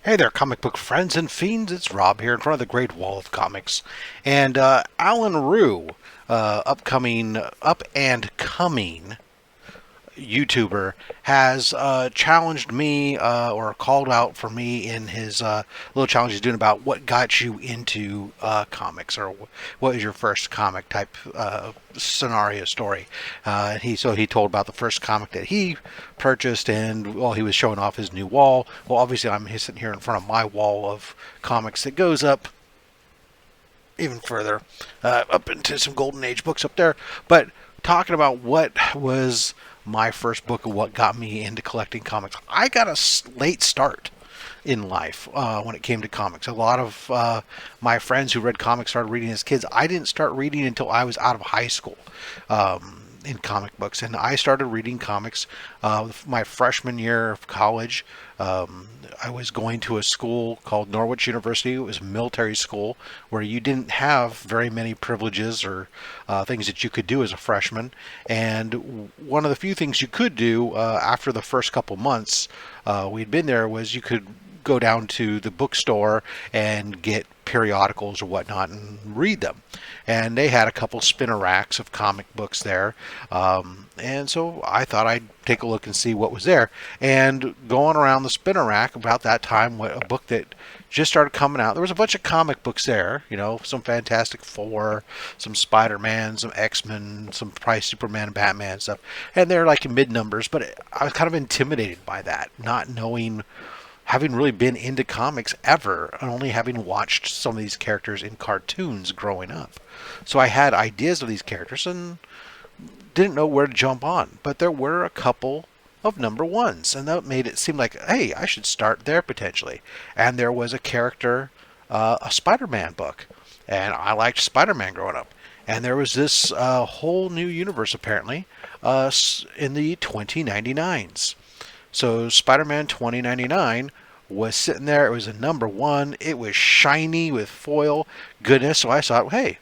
Hey there, comic book friends and fiends. It's Rob here in front of the Great Wall of Comics. And Alan Rue, upcoming, up and coming YouTuber, has challenged me or called out for me in his little challenge he's doing about what got you into comics, or what was your first comic type scenario story. He told about the first comic that he purchased, and while he was showing off his new wall. Well, obviously I'm sitting here in front of my wall of comics that goes up even further, up into some Golden Age books up there. But talking about what was my first book and what got me into collecting comics, I got a late start in life when it came to comics. A lot of my friends who read comics started reading as kids. I didn't start reading until I was out of high school. In comic books, and I started reading comics my freshman year of college. I was going to a school called Norwich University. It was a military school where you didn't have very many privileges or things that you could do as a freshman. And one of the few things you could do after the first couple months we'd been there was you could go down to the bookstore and get periodicals or whatnot and read them. And they had a couple spinner racks of comic books there. And so I thought I'd take a look and see what was there. And going around the spinner rack about that time, a book that just started coming out, there was a bunch of comic books there, some Fantastic Four, some Spider-Man, some X-Men, some probably Superman and Batman stuff. And they're like in mid numbers, but I was kind of intimidated by that, not knowing, having really been into comics ever, and only having watched some of these characters in cartoons growing up. So I had ideas of these characters and didn't know where to jump on. But there were a couple of number ones, and that made it seem like, hey, I should start there potentially. And there was a character, a Spider-Man book, and I liked Spider-Man growing up. And there was this whole new universe apparently in the 2099s. So Spider-Man 2099 was sitting there. It was a number one. It was shiny with foil goodness. So I thought, hey,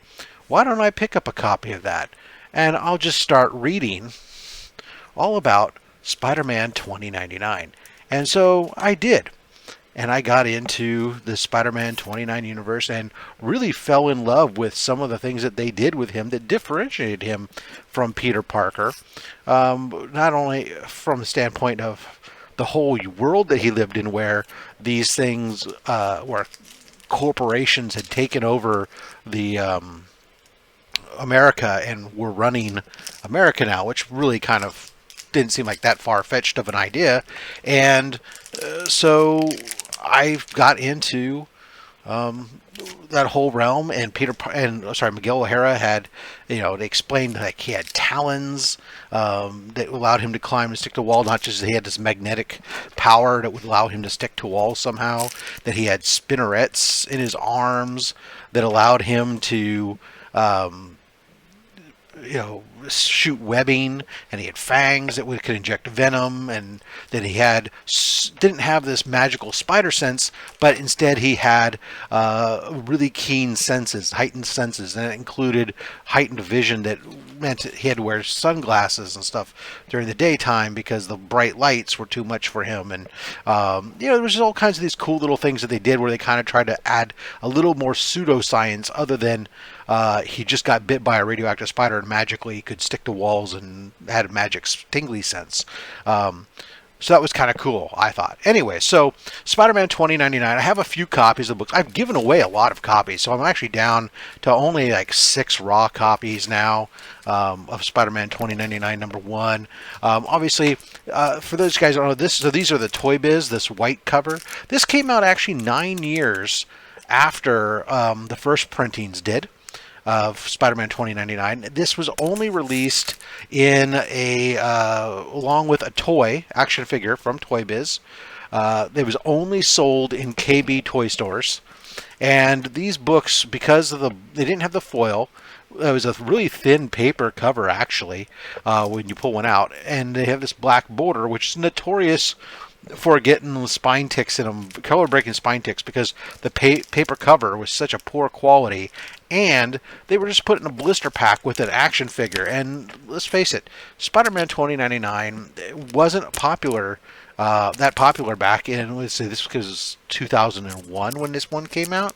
why don't I pick up a copy of that? And I'll just start reading all about Spider-Man 2099. And so I did. And I got into the Spider-Man 29 universe and really fell in love with some of the things that they did with him that differentiated him from Peter Parker. Not only from the standpoint of the whole world that he lived in, where these things, where corporations had taken over the America and were running America now, which really kind of didn't seem like that far-fetched of an idea. And so I got into that whole realm, and Miguel O'Hara had, they explained like he had talons that allowed him to climb and stick to wall. Not just that he had this magnetic power that would allow him to stick to walls somehow. That he had spinnerets in his arms that allowed him to shoot webbing, and he had fangs that could inject venom, and that he didn't have this magical spider sense, but instead he had really keen senses, heightened senses, and it included heightened vision that meant he had to wear sunglasses and stuff during the daytime because the bright lights were too much for him. And there was just all kinds of these cool little things that they did where they kind of tried to add a little more pseudoscience other than he just got bit by a radioactive spider and magically could stick to walls and had a magic tingly sense. So that was kind of cool, I thought. Anyway, so Spider-Man 2099, I have a few copies of the books. I've given away a lot of copies, so I'm actually down to only like 6 raw copies now of Spider-Man 2099 number 1. Obviously, for those guys who don't know, these are the Toy Biz, this white cover. This came out actually 9 years after the first printings did of Spider-Man 2099. This was only released in along with a toy action figure from Toy Biz. It was only sold in KB toy stores. And these books, because they didn't have the foil, it was a really thin paper cover actually when you pull one out, and they have this black border, which is notorious for getting the spine ticks in them, color breaking spine ticks, because the paper cover was such a poor quality, and they were just put in a blister pack with an action figure. And let's face it, Spider-Man 2099 wasn't popular that popular back in, let's say this was 2001 when this one came out.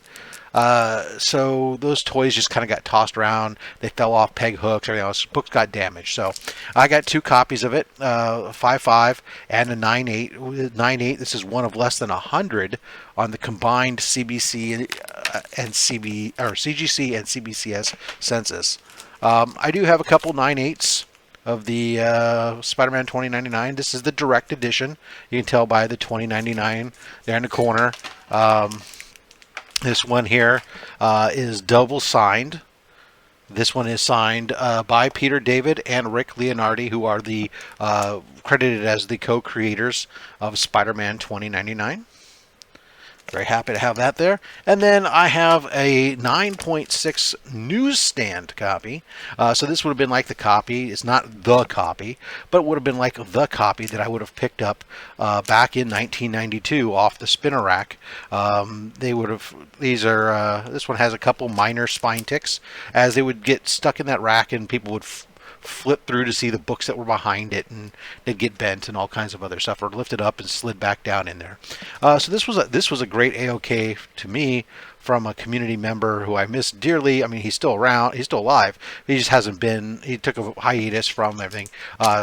So those toys just kind of got tossed around. They fell off peg hooks, everything else. Books got damaged. So I got 2 copies of it, a 5.5 and a 9.8. 9.8. This is one of less than 100 on the combined CBC and CGC and CBCS census. I do have a couple 9.8s of the Spider-Man 2099. This is the direct edition. You can tell by the 2099 there in the corner. This one here is double signed. This one is signed by Peter David and Rick Leonardi, who are the credited as the co-creators of Spider-Man 2099. Very happy to have that there. And then I have a 9.6 newsstand copy. So this would have been like the copy. It's not the copy, but it would have been like the copy that I would have picked up back in 1992 off the spinner rack. They would have. These are. This one has a couple minor spine ticks, as they would get stuck in that rack, and people would flip through to see the books that were behind it, and they'd get bent and all kinds of other stuff, or lifted up and slid back down in there. So this was a great AOK to me from a community member who I miss dearly. I mean, he's still around, he's still alive. He just hasn't been. He took a hiatus from everything.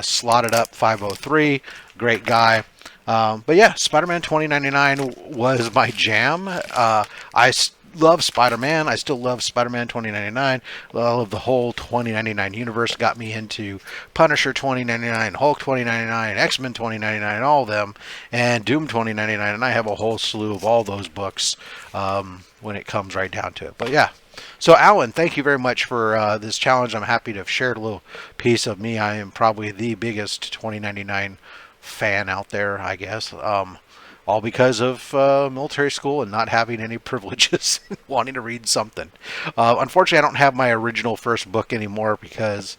Slotted up 503, great guy. But yeah, Spider-Man 2099 was my jam. I love Spider-Man. I still love Spider-Man 2099. I love the whole 2099 universe. Got me into Punisher 2099, Hulk 2099, X-Men 2099, all of them, and Doom 2099. And I have a whole slew of all those books when it comes right down to it. But yeah. So Alan, thank you very much for this challenge. I'm happy to have shared a little piece of me. I am probably the biggest 2099 fan out there, I guess. All because of military school and not having any privileges, wanting to read something. Unfortunately, I don't have my original first book anymore because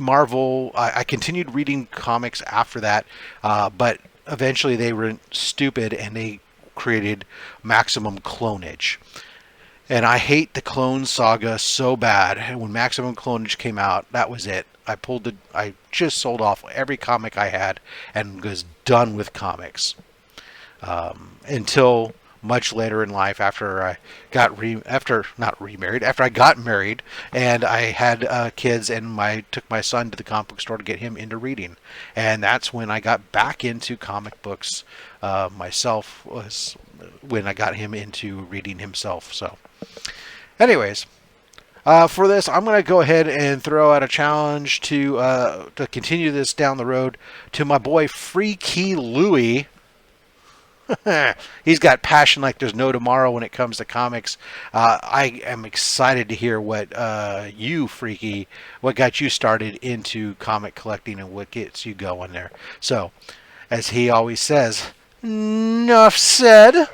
Marvel. I continued reading comics after that, but eventually they were stupid and they created maximum clonage. And I hate the Clone Saga so bad. And when Maximum Clonage came out, that was it. I just sold off every comic I had and was done with comics. Until much later in life, after I got after I got married and I had kids, and took my son to the comic book store to get him into reading, and that's when I got back into comic books myself. Was when I got him into reading himself. So, anyways. For this, I'm going to go ahead and throw out a challenge to continue this down the road to my boy Freaky Louie. He's got passion like there's no tomorrow when it comes to comics. I am excited to hear what what got you started into comic collecting and what gets you going there. So, as he always says, enough said.